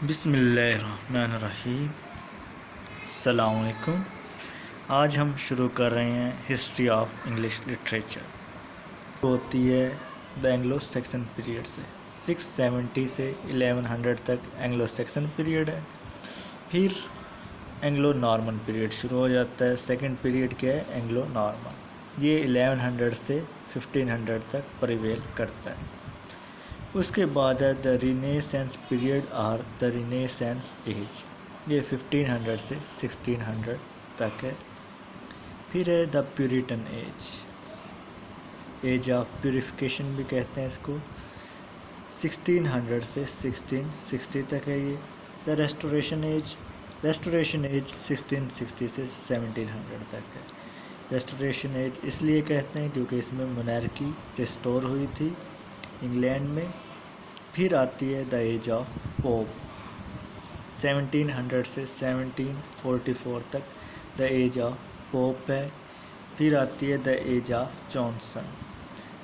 بسم اللہ الرحمن الرحیم۔ السلام علیکم۔ آج ہم شروع کر رہے ہیں ہسٹری آف انگلش لٹریچر۔ ہوتی ہے دا اینگلو سیکسن پیریڈ سے 670 سے 1100 تک اینگلو سیکسن پیریڈ ہے۔ پھر اینگلو نارمن پیریڈ شروع ہو جاتا ہے۔ سیکنڈ پیریڈ کیا ہے؟ Anglo Norman. یہ 1100 سے 1500 تک پریویل کرتا ہے۔ اس کے بعد ہے دا رینیسنس پیریڈ اور دا رینیسنس ایج، یہ 1500 سے 1600 تک ہے۔ پھر ہے دا Puritan age, age of purification بھی کہتے ہیں اس کو، 1600 سے 1660 تک ہے یہ۔ دا ریسٹوریشن ایج، ریسٹوریشن ایج 1660 سے 1700 تک ہے۔ ریسٹوریشن ایج اس لیے کہتے ہیں کیونکہ اس میں مونارکی ریسٹور ہوئی تھی انگلینڈ میں۔ پھر آتی ہے دا ایج آف پوپ، 1700 سے 1744 تک دا ایج آف پوپ ہے۔ پھر آتی ہے دا ایج آف جانسن،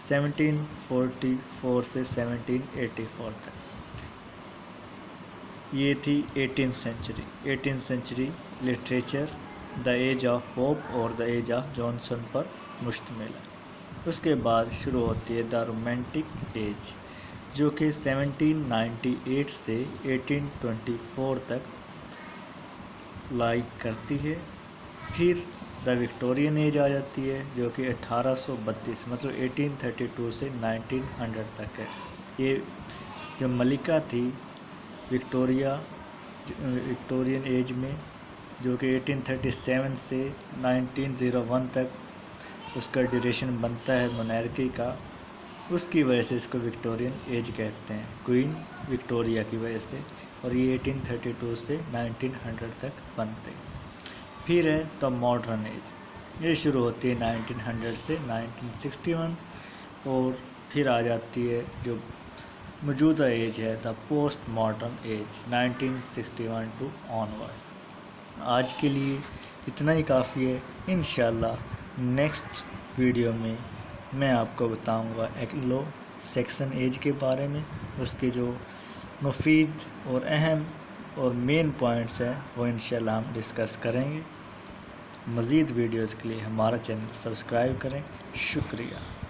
1744 سے 1784 تک۔ یہ تھی 18th century literature, the age of Pope اور دا ایج آف جانسن پر مشتمل ہے۔ اس کے بعد شروع ہوتی ہے دا رومانٹک ایج، جو کہ 1798 سے 1824 تک لائک کرتی ہے۔ پھر دا وکٹورین ایج آ جاتی ہے جو کہ 1832 مطلب 1832 سے 1900 تک ہے۔ یہ جو ملکہ تھی وکٹورین ایج میں، جو کہ 1837 سے 1901 تک اس کا ڈیوریشن بنتا ہے مونارکی کا، اس کی وجہ سے اس کو وکٹورین ایج کہتے ہیں، کوئین وکٹوریہ کی وجہ سے، اور یہ 1832 سے 1900 تک بنتے۔ پھر ہے دا ماڈرن ایج، یہ شروع ہوتی ہے 1900 سے 1961، اور پھر آ جاتی ہے جو موجودہ ایج ہے the post modern age 1961 to onward. آج کے لیے اتنا ہی کافی ہے۔ انشاءاللہ نیکسٹ ویڈیو میں آپ کو بتاؤں گا اینگلو سیکسن ایج کے بارے میں، اس کے جو مفید اور اہم اور مین پوائنٹس ہیں وہ انشاءاللہ ہم ڈسکس کریں گے۔ مزید ویڈیوز کے لیے ہمارا چینل سبسکرائب کریں۔ شکریہ۔